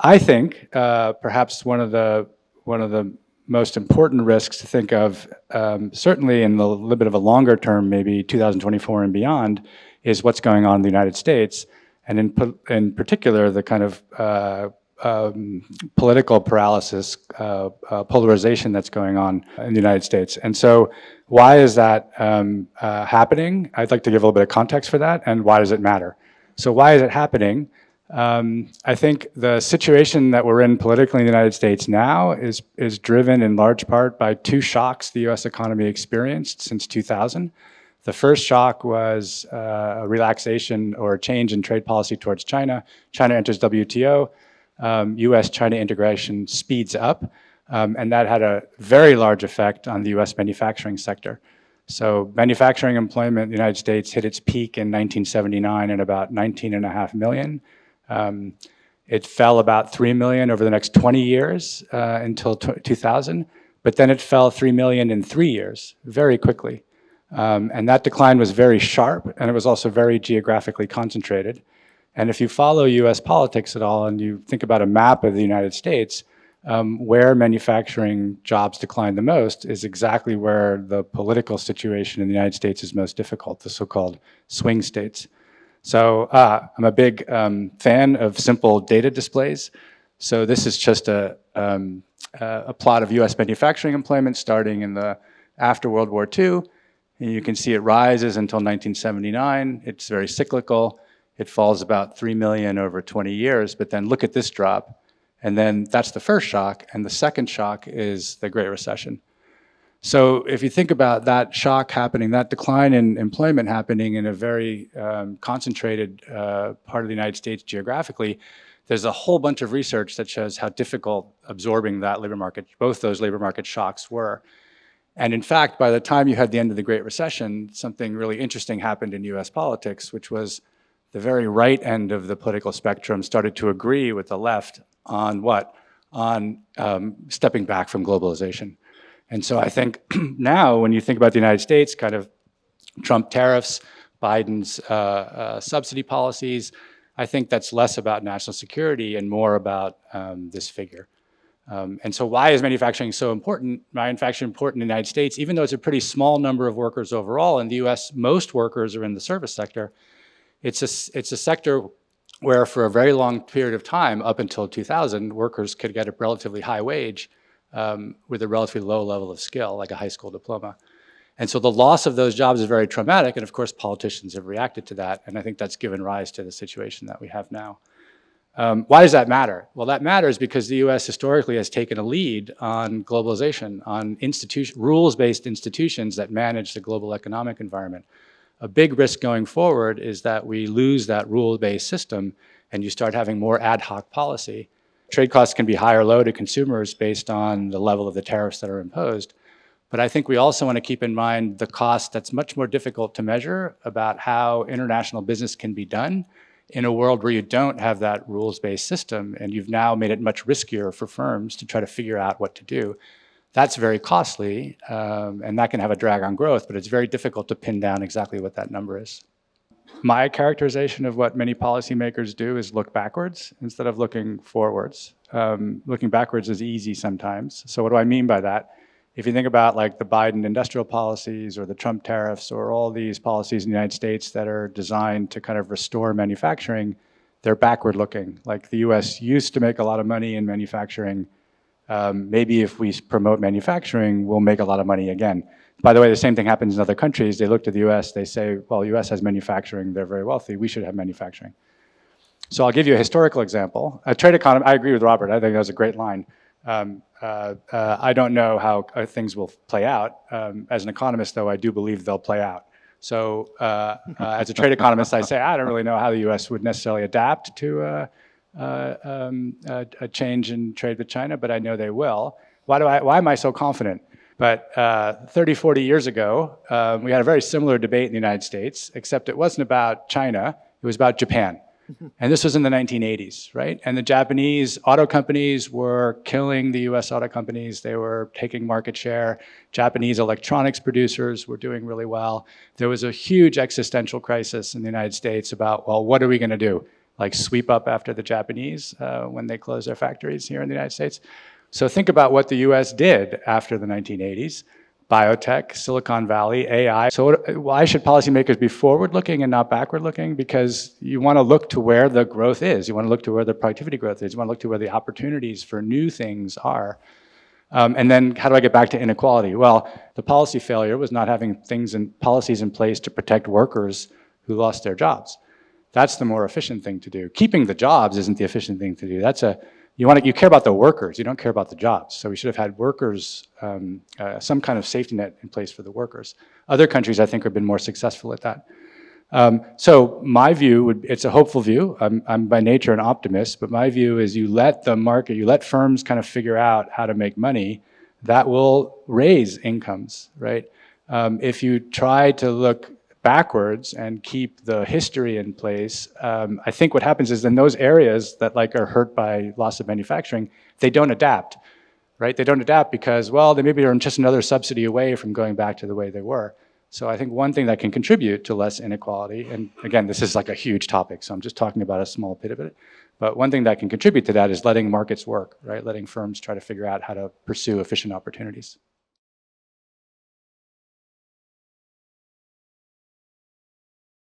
I think perhaps one of the most important risks to think of, certainly in the little bit of a longer term, maybe 2024 and beyond, is what's going on in the United States, and in particular the kind of political paralysis, polarization that's going on in the United States. And so why is that happening? I'd like to give a little bit of context for that, and why does it matter? So why is it happening? I think the situation that we're in politically in the United States now is driven in large part by two shocks the US economy experienced since 2000. The first shock was a relaxation or a change in trade policy towards China. China enters WTO. US-China integration speeds up, and that had a very large effect on the US manufacturing sector. So manufacturing employment in the United States hit its peak in 1979 at about 19.5 million. It fell about 3 million over the next 20 years until 2000, but then it fell 3 million in 3 years, very quickly. And that decline was very sharp, and it was also very geographically concentrated. And if you follow US politics at all and you think about a map of the United States, where manufacturing jobs decline the most is exactly where the political situation in the United States is most difficult, the so-called swing states. So I'm a big fan of simple data displays. So this is just a plot of US manufacturing employment starting in the after World War II. And you can see it rises until 1979. It's very cyclical. It falls about 3 million over 20 years, but then look at this drop. And then that's the first shock, and the second shock is the Great Recession. So if you think about that shock happening, that decline in employment happening in a very concentrated part of the United States geographically, there's a whole bunch of research that shows how difficult absorbing that labor market, both those labor market shocks were. And in fact, by the time you had the end of the Great Recession, something really interesting happened in US politics, which was the very right end of the political spectrum started to agree with the left on what? On stepping back from globalization. And so I think now when you think about the United States, kind of Trump tariffs, Biden's subsidy policies, I think that's less about national security and more about this figure. And so why is manufacturing so important? Manufacturing important in the United States, even though it's a pretty small number of workers overall. In the US, most workers are in the service sector. It's a sector where for a very long period of time, up until 2000, workers could get a relatively high wage with a relatively low level of skill, like a high school diploma. And so the loss of those jobs is very traumatic, and of course politicians have reacted to that, and I think that's given rise to the situation that we have now. Why does that matter? Well, that matters because the US historically has taken a lead on globalization, on rules-based institutions that manage the global economic environment. A big risk going forward is that we lose that rule-based system and you start having more ad hoc policy. Trade costs can be high or low to consumers based on the level of the tariffs that are imposed. But I think we also want to keep in mind the cost that's much more difficult to measure about how international business can be done in a world where you don't have that rules-based system, and you've now made it much riskier for firms to try to figure out what to do. That's very costly, and that can have a drag on growth, but it's very difficult to pin down exactly what that number is. My characterization of what many policymakers do is look backwards instead of looking forwards. Looking backwards is easy sometimes. So what do I mean by that? If you think about like the Biden industrial policies or the Trump tariffs or all these policies in the United States that are designed to kind of restore manufacturing, they're backward looking. Like the US used to make a lot of money in manufacturing. Maybe if we promote manufacturing, we'll make a lot of money again. By the way, the same thing happens in other countries. They look to the US, they say, well, US has manufacturing, they're very wealthy, we should have manufacturing. So I'll give you a historical example. A trade economy, I agree with Robert, I think that was a great line. I don't know how things will play out. As an economist, though, I do believe they'll play out. So as a trade economist, I say, I don't really know how the US would necessarily adapt to a change in trade with China, but I know they will. Why am I so confident? But 30, 40 years ago, we had a very similar debate in the United States, except it wasn't about China, it was about Japan. And this was in the 1980s, right? And the Japanese auto companies were killing the US auto companies. They were taking market share. Japanese electronics producers were doing really well. There was a huge existential crisis in the United States about, well, what are we going to do? like sweep up after the Japanese when they closed their factories here in the United States. So think about what the US did after the 1980s. Biotech, Silicon Valley, AI. So why should policymakers be forward-looking and not backward-looking? Because you want to look to where the growth is. You want to look to where the productivity growth is. You want to look to where the opportunities for new things are. And then how do I get back to inequality? Well, the policy failure was not having things and policies in place to protect workers who lost their jobs. That's the more efficient thing to do. Keeping the jobs isn't the efficient thing to do. You care about the workers, you don't care about the jobs. So we should have had workers, some kind of safety net in place for the workers. Other countries, I think, have been more successful at that. So my view, it's a hopeful view. I'm by nature an optimist, but my view is you let the market, you let firms kind of figure out how to make money, that will raise incomes, right? If you try to look backwards and keep the history in place, I think what happens is in those areas that are hurt by loss of manufacturing, they don't adapt, right? They don't adapt because, well, they maybe are just another subsidy away from going back to the way they were. So I think one thing that can contribute to less inequality, and again, this is like a huge topic, so I'm just talking about a small bit of it, but one thing that can contribute to that is letting markets work, right? Letting firms try to figure out how to pursue efficient opportunities.